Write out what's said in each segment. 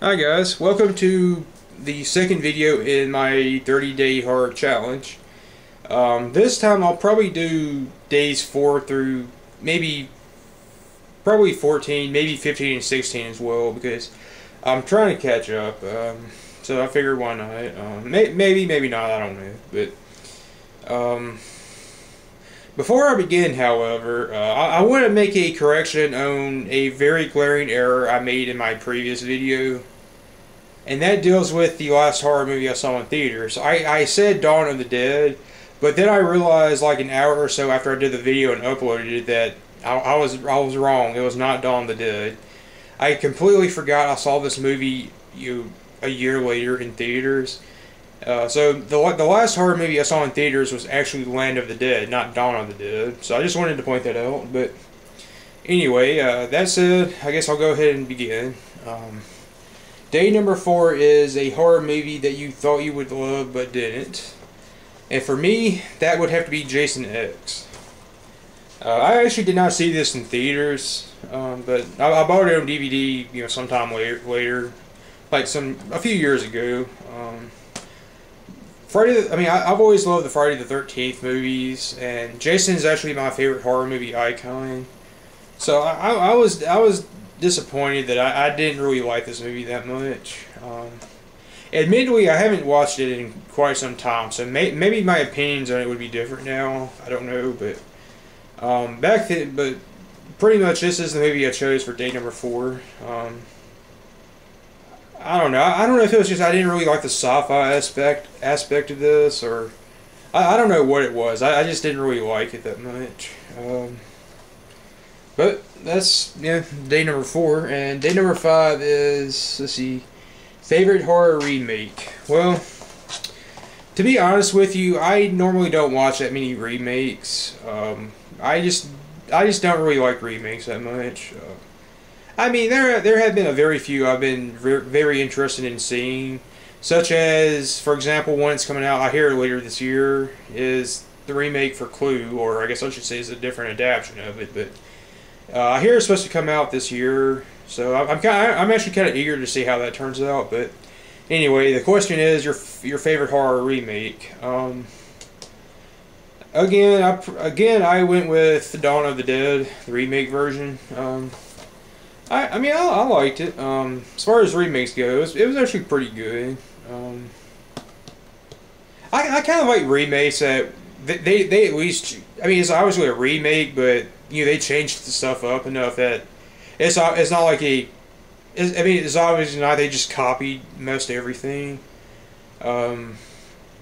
Hi guys, welcome to the second video in my 30-day horror challenge. This time I'll probably do days 4 through probably 14, maybe 15 and 16 as well, because I'm trying to catch up. So I figured why not. Maybe not, I don't know. But before I begin, however, I want to make a correction on a very glaring error I made in my previous video. And that deals with the last horror movie I saw in theaters. I said Dawn of the Dead, but then I realized like an hour or so after I did the video and uploaded it that I was wrong. It was not Dawn of the Dead. I completely forgot I saw this movie a year later in theaters. So the last horror movie I saw in theaters was actually Land of the Dead, not Dawn of the Dead. So I just wanted to point that out. But anyway, that said, I guess I'll go ahead and begin. Day number 4 is a horror movie that you thought you would love but didn't. And for me, that would have to be Jason X. I actually did not see this in theaters, but I bought it on DVD, sometime later, like a few years ago. I've always loved the Friday the 13th movies, and Jason is actually my favorite horror movie icon. So I was disappointed that I didn't really like this movie that much. Admittedly, I haven't watched it in quite some time, so maybe my opinions on it would be different now. I don't know, but but pretty much this is the movie I chose for day number 4. I don't know. I don't know if it was just I didn't really like the sci-fi aspect of this, or I don't know what it was. I just didn't really like it that much. But that's day number 4, and day number 5 is, let's see, favorite horror remake. Well, to be honest with you, I normally don't watch that many remakes. I just don't really like remakes that much. There have been a very few I've been very interested in seeing, such as, for example, one that's coming out I hear later this year is the remake for Clue, or I guess I should say it's a different adaptation of it, but. I hear it's supposed to come out this year, so I'm actually kind of eager to see how that turns out. But anyway, the question is your favorite horror remake. I went with Dawn of the Dead, the remake version. I liked it. As far as remakes go, it was actually pretty good. I kind of like remakes that they at least. It's obviously a remake, but they changed the stuff up enough that it's not like it's obviously not they just copied most everything. The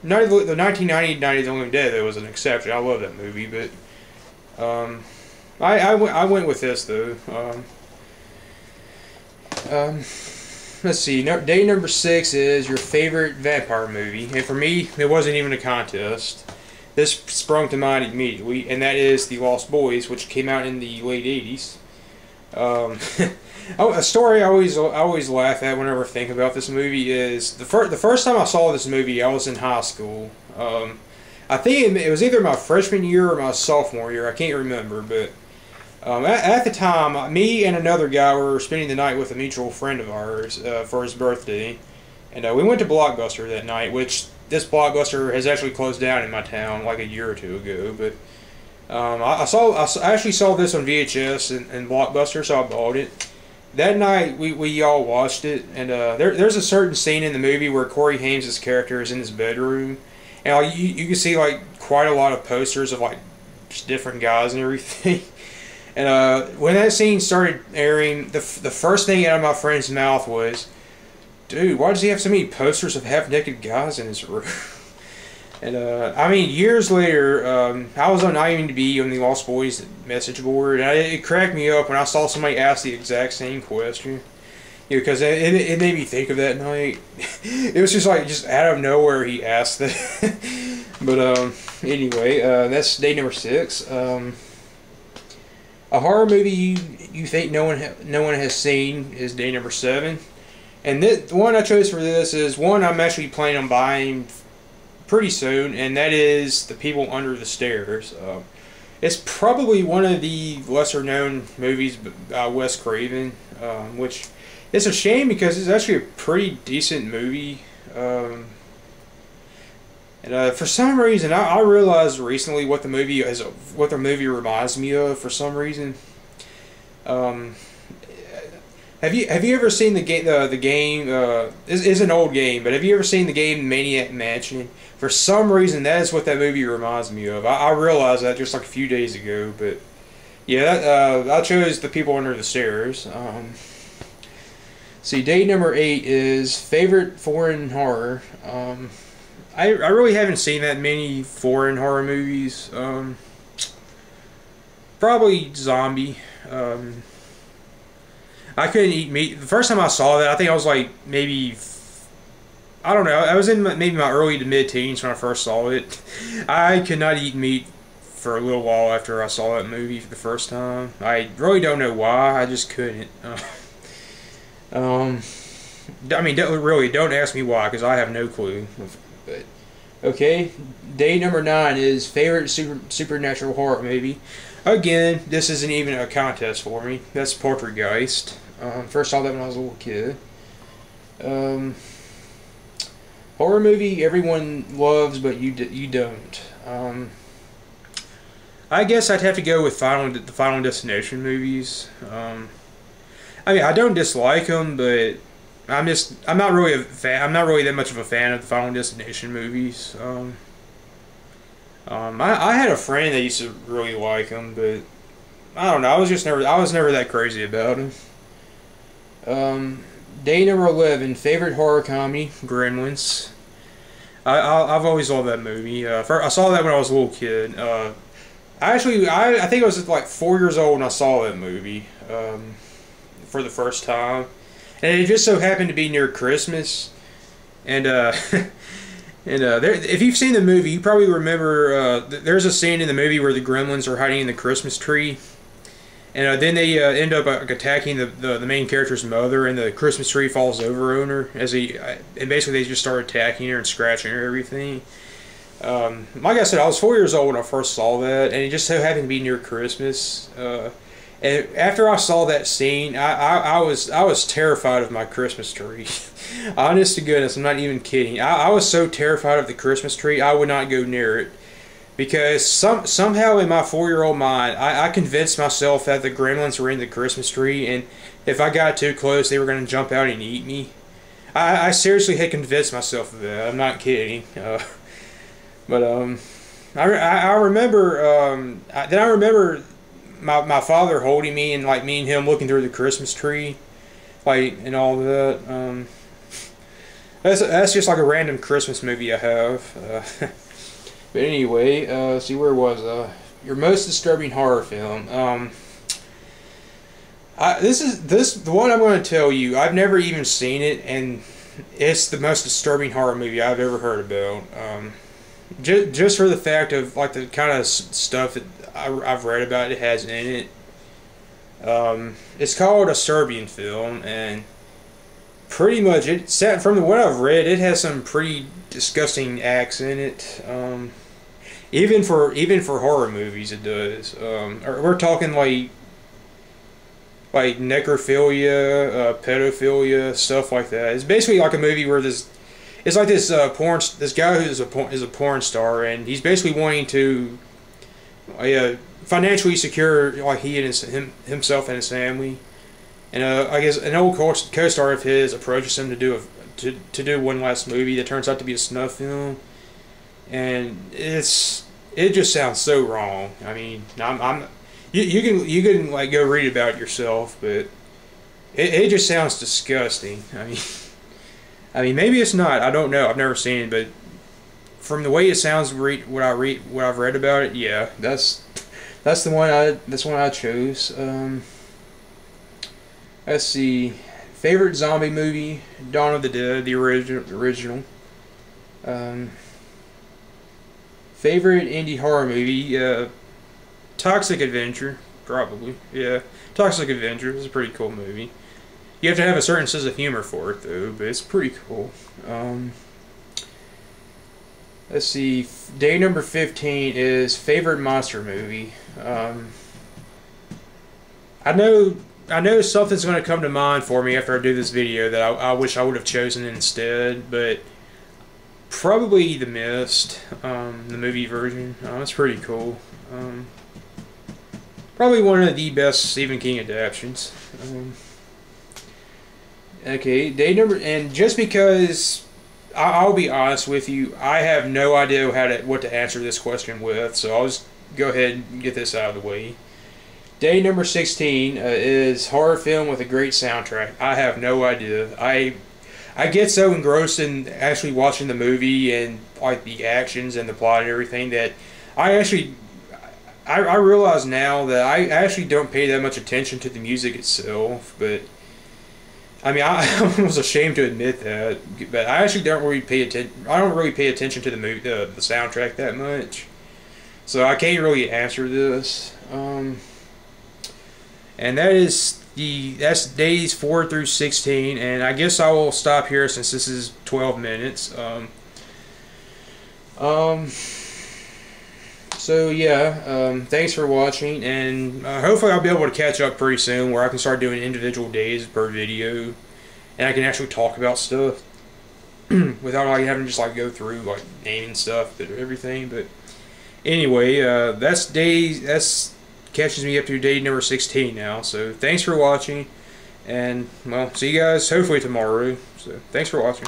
1990 Night of the Living Dead, that was an exception. I love that movie, but I went with this though. Let's see. Day number 6 is your favorite vampire movie, and for me, it wasn't even a contest. This sprung to mind immediately, and that is The Lost Boys, which came out in the late 80s. A story I always laugh at whenever I think about this movie is the first time I saw this movie, I was in high school. I think it was either my freshman year or my sophomore year. I can't remember, but at the time, me and another guy were spending the night with a mutual friend of ours for his birthday, and we went to Blockbuster that night, which this Blockbuster has actually closed down in my town like a year or two ago. But I actually saw this on VHS and Blockbuster, so I bought it. That night we all watched it, and there's a certain scene in the movie where Corey Haim's character is in his bedroom, and you can see like quite a lot of posters of like just different guys and everything. And when that scene started airing, the first thing out of my friend's mouth was, "Dude, why does he have so many posters of half-naked guys in his room?" And years later, I was on IMDb on the Lost Boys message board, and it cracked me up when I saw somebody ask the exact same question. Because it made me think of that night. It was just out of nowhere he asked that. But anyway, that's day number 6. A horror movie you think no one has seen is day number 7. And the one I chose for this is one I'm actually planning on buying pretty soon, and that is The People Under the Stairs. It's probably one of the lesser known movies by Wes Craven, which it's a shame because it's actually a pretty decent movie. And for some reason, I realized recently what the movie reminds me of. For some reason, um, have you ever seen the game? The game is an old game, but have you ever seen the game Maniac Mansion? For some reason, that is what that movie reminds me of. I realized that just like a few days ago, but yeah, I chose The People Under the Stairs. See, day number 8 is favorite foreign horror. I really haven't seen that many foreign horror movies. Probably Zombie. I couldn't eat meat. The first time I saw that, I think I was like maybe, I don't know, I was in maybe my early to mid-teens when I first saw it. I could not eat meat for a little while after I saw that movie for the first time. I really don't know why, I just couldn't. I mean, really, don't ask me why, because I have no clue. But okay, day number 9 is favorite supernatural horror movie. Again, this isn't even a contest for me. That's Poltergeist. First saw that when I was a little kid. Horror movie everyone loves, but you don't. I guess I'd have to go with the Final Destination movies. I mean, I don't dislike them, but I'm not really a fan. I'm not really that much of a fan of the Final Destination movies. I had a friend that used to really like them, but I don't know. I was never that crazy about them. Day number 11, favorite horror comedy, Gremlins. I've always loved that movie. I saw that when I was a little kid. I think I was like 4 years old when I saw that movie for the first time, and it just so happened to be near Christmas, and if you've seen the movie, you probably remember there's a scene in the movie where the Gremlins are hiding in the Christmas tree, and then they end up attacking the main character's mother, and the Christmas tree falls over on her and basically they just start attacking her and scratching her and everything. Like I said, I was 4 years old when I first saw that, and it just so happened to be near Christmas. And after I saw that scene, I was terrified of my Christmas tree. Honest to goodness, I'm not even kidding. I was so terrified of the Christmas tree, I would not go near it. Because somehow in my 4-year-old mind, I convinced myself that the Gremlins were in the Christmas tree, and if I got too close, they were going to jump out and eat me. I seriously had convinced myself of that. I'm not kidding. But I remember then I remember my father holding me and like me and him looking through the Christmas tree, like, and all that. That's just like a random Christmas movie I have. But anyway, see, where was your most disturbing horror film? The one I'm going to tell you. I've never even seen it, and it's the most disturbing horror movie I've ever heard about. Just for the fact of like the kind of stuff that I've read about it has in it. It's called a Serbian film, and pretty much from what I've read, it has some pretty disgusting acts in it. Even for horror movies, it does. We're talking like necrophilia, pedophilia, stuff like that. It's basically like a movie where it's like this guy who's a porn star, and he's basically wanting to financially secure like he and himself and his family. And I guess an old co-star of his approaches him to do one last movie that turns out to be a snuff film, and it just sounds so wrong. I mean, you can like go read about it yourself, but it just sounds disgusting. I mean, maybe it's not. I don't know. I've never seen it, but from the way it sounds, what I've read about it, yeah, that's the one I chose. Let's see, favorite zombie movie, Dawn of the Dead, the original. Favorite indie horror movie, Toxic Avenger, probably. Yeah, Toxic Avenger is a pretty cool movie. You have to have a certain sense of humor for it, though, but it's pretty cool. Let's see, day number 15 is favorite monster movie. I know I know something's going to come to mind for me after I do this video that I wish I would have chosen instead, but probably The Mist, the movie version. It's pretty cool. Probably one of the best Stephen King adaptations. Okay, and just because I'll be honest with you, I have no idea what to answer this question with, so I'll just go ahead and get this out of the way. Day number 16 is horror film with a great soundtrack. I have no idea. I get so engrossed in actually watching the movie and like the actions and the plot and everything that I realize now that I actually don't pay that much attention to the music itself. But I mean, I'm almost ashamed to admit that. But I actually don't really pay attention. I don't really pay attention to the soundtrack that much. So I can't really answer this. And that's days 4 through 16, and I guess I will stop here since this is 12 minutes. So yeah, thanks for watching, and hopefully I'll be able to catch up pretty soon where I can start doing individual days per video, and I can actually talk about stuff without like having to just like go through like naming stuff and everything. But anyway, that's catches me up to day number 16 now. So thanks for watching, and well, see you guys hopefully tomorrow. So thanks for watching.